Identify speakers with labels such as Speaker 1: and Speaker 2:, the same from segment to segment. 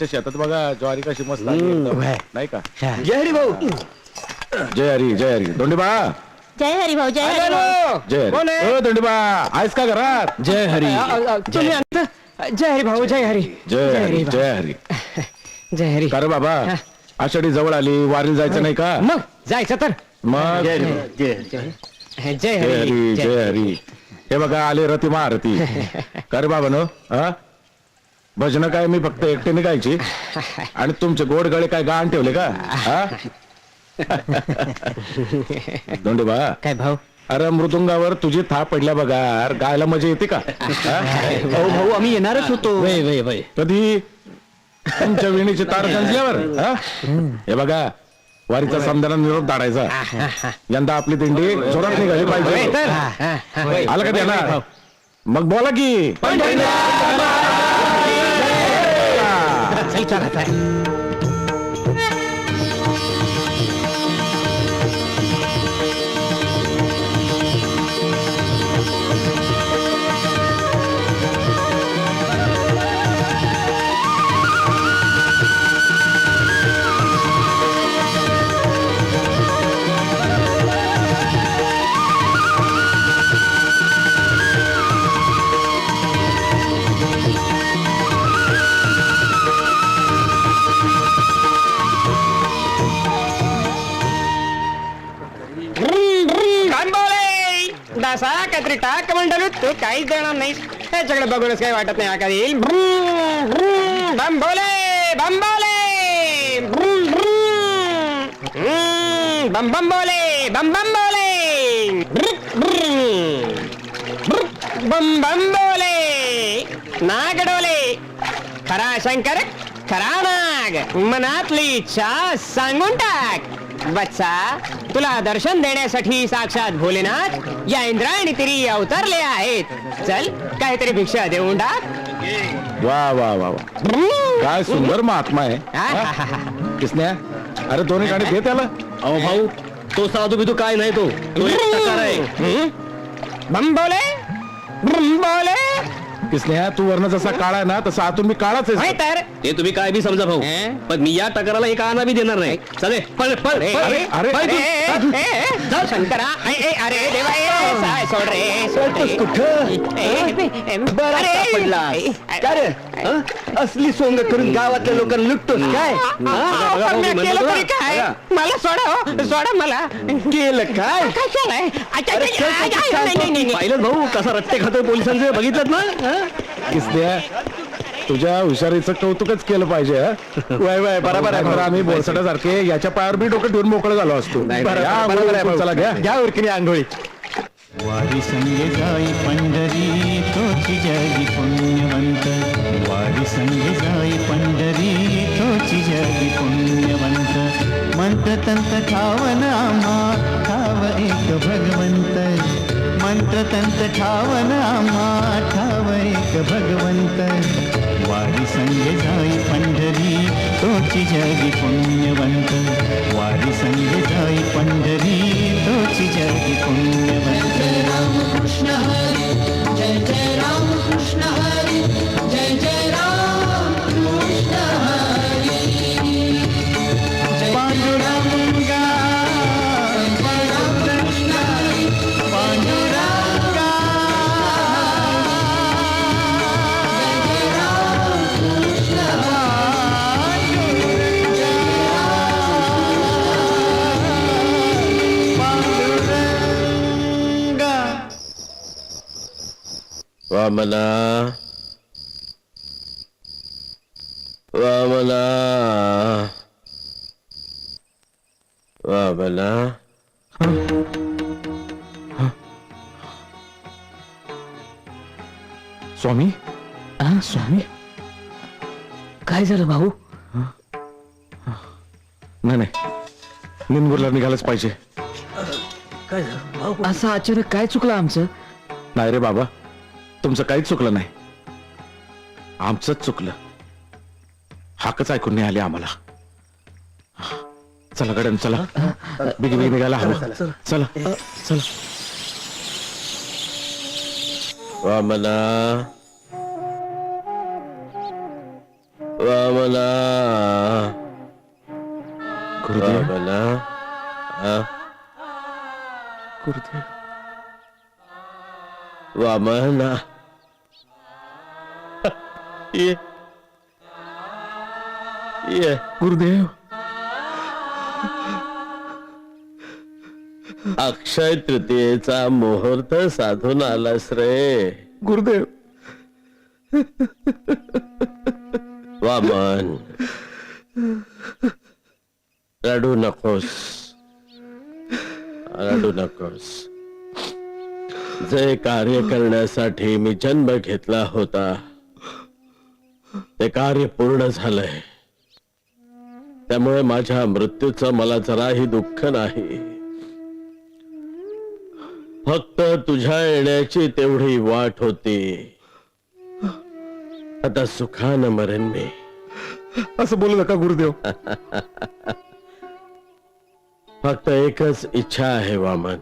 Speaker 1: आमच्या शेतात बघा ज्वारी कशी मस्त आली एकदम, नाही का?
Speaker 2: जय हरी भाऊ.
Speaker 1: जय हरी जय हरी. दोंडीबा
Speaker 3: जय हरी भाऊ, जय हरी भाऊ.
Speaker 1: जय हरी. दोंडीबा आहेस का घरात?
Speaker 2: जय हरी. तुम्ही आता जय हरी भाऊ. जय हरी.
Speaker 1: जय हरी जय हरी.
Speaker 2: जय हरी.
Speaker 1: का रे बाबा, आषाढी जवळ आली, वारीला जायचं नाही का?
Speaker 2: मग जायचं तर.
Speaker 1: मग
Speaker 2: जय
Speaker 1: जय हरी
Speaker 2: हरी.
Speaker 1: जय हरी. हे बघा आले रती महारती. का रे बाबा नो, हा भजन काय मी फक्त एकट्याने गायची आणि तुमचे गोड गळे काय गाण ठेवले का? हा? दोंडीबा
Speaker 2: काय भाऊ?
Speaker 1: अरे मृदुंगावर तुझी थाप पडल्या बघा, गायला मजा येते का? हा?
Speaker 2: भाऊ आम्ही येणारच होतो.
Speaker 1: कधी तुमच्या विणीची तार गंजल्यावर, हा? हे बघा वारीचा समजाला निरोप धाडायचा. यंदा आपली दिंडी जोरात निघाली पाहिजे. आलं का त्याला? मग बोला की.
Speaker 2: दासा काहीतरी टाक मंडल तू काहीच देणार नाही. त्याच्याकडे बघूनच काही वाटत नाही. आकार येईल. बंबोले बंबोले बम बम बोले बम बम बोले बम बम बोले. नागडोले खरा शंकर खरा नाग. मनातली इच्छा सांगून टाक. बच्चा, तुला दर्शन देण्यासाठी साक्षात भोलेनाथ या इंद्रायणी तिरी अवतरले आहेत. चल काहीतरी भिक्षा देऊन टाक.
Speaker 1: वा वा वा वा, काय सुंदर महात्मा आहे. किसन्या, अरे दोन्ही गाडी दे त्याला.
Speaker 4: अहो भाऊ, तो साधू बिधू काय नाही, तो एक टकार आहे.
Speaker 2: बंबोले बंबोले.
Speaker 1: किसन्या, तू वर्ण जसा काळा आहे ना तसा आतून मी काळाच आहे.
Speaker 2: तर
Speaker 4: ते तुम्ही काय बी समजा भाऊ, पण मी या टकाराला एक आणा बी देणार नाही. चले पळ पळ.
Speaker 1: अरे
Speaker 2: शंकरा, अरे देवा, सोड रे, सोड रे.
Speaker 4: असली सोंग करून गावातल्या लोकांना लुटतो काय?
Speaker 2: मला सोडा, सोडा मला.
Speaker 4: केलं काय?
Speaker 2: काय केलंय?
Speaker 4: पाहिलं भाऊ कसा रट्टे खातोय पोलिसांचे, बघितलं ना?
Speaker 1: किसन्या, तुझ्या हुशारीचं कौतुकच केलं पाहिजे.
Speaker 4: वय वय बरोबर आहे.
Speaker 1: आम्ही बोरसटासारखे याच्या पायावर बी डोकं ठेवून मोकळं झालो असतो. चला घ्या
Speaker 4: घ्या उरकीने आंघोळी.
Speaker 5: वारी संगे जाई पंढरी तोची जगी पुण्यवंत. वारी संगे जाई पंढरी तोची जगी पुण्यवंत. मंत्र तंत्र ठावन आम्हा ठाव एक भगवंत. मंत्र तंत्र ठावन आम्हा ठाव एक भगवंत. वारी संगे जाई पंढरी तोची जगी पुण्यवंत. वारी संगे जाई पंढरी तोची जगी पुण्यवंत. राम कृष्ण हरी जय जय राम कृष्ण हरी जय जय राम कृष्ण हरी. पांडुरंगा पांडुरंगा पांडुरंगा. जय राम कृष्ण पांडुरंगा.
Speaker 4: वामना वामना वामना.
Speaker 1: स्वामी,
Speaker 2: स्वामी, काय झालं भाऊ?
Speaker 1: नाही नाही, निनगुरला निघालच पाहिजे.
Speaker 4: काय झालं भाऊ?
Speaker 2: असं अचानक काय चुकलं आमचं?
Speaker 1: नाही रे बाबा, तुमचं काहीच चुकलं नाही, आमचंच चुकलं. हाकच ऐकून नाही आली आम्हाला. चला गड्या चला, बिगी बिगी निघायला हवं. चला चला.
Speaker 4: वामना
Speaker 6: वामना
Speaker 1: गुरुदेव
Speaker 6: वामना
Speaker 1: गुरुदेव
Speaker 6: वामना ये ये
Speaker 1: गुरुदेव
Speaker 6: अक्षय तृतीयेचा मुहूर्त साधून आलास रे
Speaker 1: गुरुदेव
Speaker 6: वामन रडू नकोस रडू नकोस जे कार्य करण्यासाठी मी जन्म घेतला होता ते कार्य पूर्ण झालंय त्यामुळे माझ्या मृत्यूचं मला जराही दुःख नाही फक्त तुझ्या येण्याची तेवढी वाट होती आता सुखानं मरेन मी
Speaker 1: असं बोलू नका गुरुदेव
Speaker 6: फक्त एकच इच्छा आहे वामन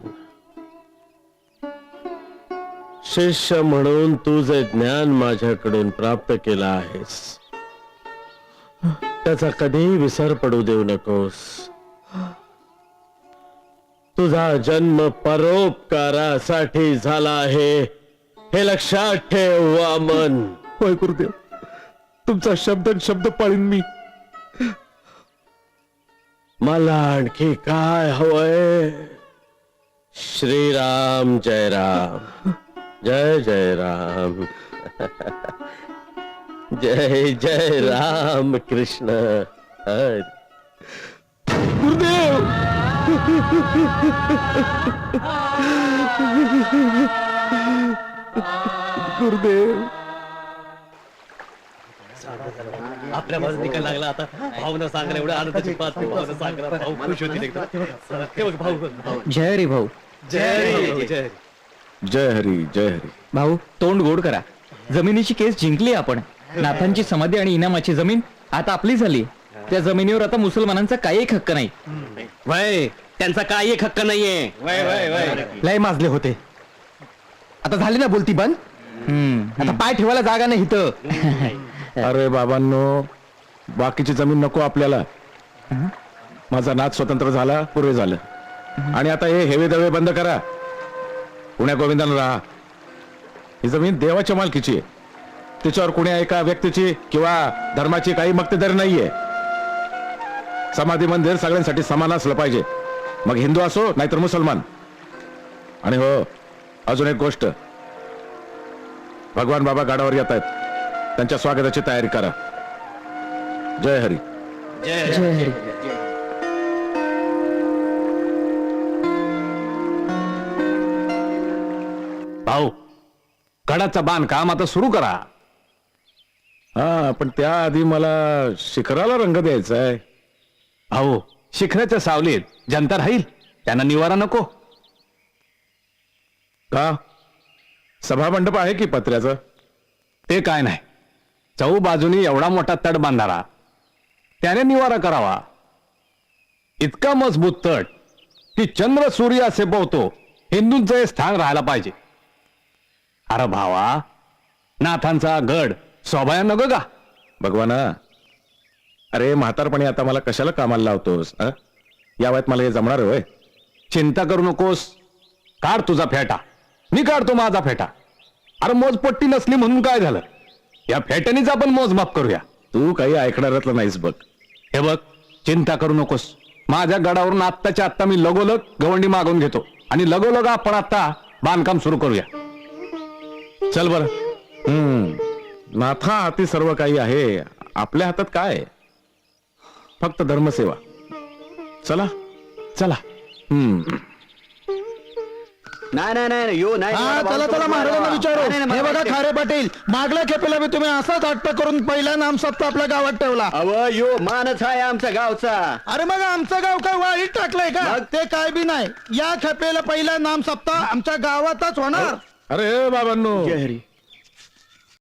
Speaker 6: शिष्य म्हणून तू जे ज्ञान माझ्याकडून प्राप्त केलं आहेस त्याचा कधीही विसर पडू देऊ नकोस तुझा जन्म परोपकारासाठी झाला आहे हे लक्षात ठेव वामन
Speaker 1: होय गुरुदेव तुमचा शब्द पाळीन मी
Speaker 6: मला आणखी काय हवंय श्रीराम जय राम जय जय राम जय जय राम कृष्ण हरी
Speaker 1: गुरुदेव गुरुदेव
Speaker 4: आपल्या बाजून निकाल लागला आता भावना सांगणार एवढ्या आनंदाची बातमी भावना सांगणार भाऊ खुश होतील एकदम हे बघ भाऊ
Speaker 2: जय हरी भाऊ
Speaker 4: जय जय
Speaker 1: जय हरी जय हरी
Speaker 2: भाऊ तोंड गोड करा जमिनीची केस जिंकली आपण नाथांची समाधी आणि इनामाची जमीन आता आपली झाली त्या जमिनीवर आता मुसलमानांचा काही हक्क नाही
Speaker 4: वय त्यांचा काही एक हक्क नाहीये वय वय वय
Speaker 2: लय माजले होते आता झाली ना बोलती बंद आता पाय ठेवायला जागा नाही इथं
Speaker 1: अरे बाबांनो बाकीची जमीन नको आपल्याला माझा नाद स्वतंत्र झाला पुरे झालं आणि आता हे हेवे दवे बंद करा पुण्या गोविंदाला राहा ही जमीन देवाच्या मालकीची आहे तिच्यावर कुण्या एका व्यक्तीची किंवा धर्माची काही मक्तेदारी नाहीये समाधी मंदिर सगळ्यांसाठी समान असलं पाहिजे मग हिंदू असो नाहीतर मुसलमान आणि हो अजून एक गोष्ट भगवान बाबा गाडावर येत आहेत त्यांच्या स्वागताची तयारी करा जय हरी
Speaker 2: जय हरी
Speaker 1: भाऊ गडाचं बांधकाम आता सुरू करा हा पण त्याआधी मला शिखराला रंग द्यायचा आहे भाऊ शिखराच्या सावलीत जनता राहील त्यांना निवारा नको का सभा मंडप आहे की पत्र्याचं ते काय नाही चौ बाजूनी एवढा मोठा तट बांधारा त्याने निवारा करावा इतका मजबूत तट की चंद्र सूर्य असे पोहतो हिंदूंचं हे स्थान राहायला पाहिजे अरे भावा नाथांचा गड सोबाया नको का भगवाना अरे म्हातारपणी आता मला कशाला कामाला लावतोस या वयात मला हे जमणार होय चिंता करू नकोस काढ तुझा फेटा मी काढतो माझा फेटा अरे मोजपट्टी नसली म्हणून काय झालं या फेट्यानीच आपण मोजमाप करूया तू काही ऐकणारातलं नाहीस बघ हे बघ चिंता करू नकोस माझ्या गडावरून आत्ताच्या आत्ता मी लगोलग गवंडी मागून घेतो आणि लगोलग आपण आता बांधकाम सुरू करूया चल बर नाथा हाती सर्व काही आहे आपल्या हातात काय फक्त धर्मसेवा चला चला
Speaker 4: नाही नाही नाही यो नाही
Speaker 7: चला चला महाराजांना विचारू हे बघा खारे पाटील मागल्या खेपेला बी तुम्ही असाच हट्ट करून पहिला नाम सप्ताह आपल्या गावात ठेवला
Speaker 4: अव यो मानच आहे आमच्या गावचा
Speaker 7: अरे मग आमचं गाव काय वाळीत टाकलंय का ते काय बी नाही या खेपेला पहिला नाम सप्ताह आमच्या गावातच होणार
Speaker 1: अरे बाबांनो
Speaker 4: जय हरी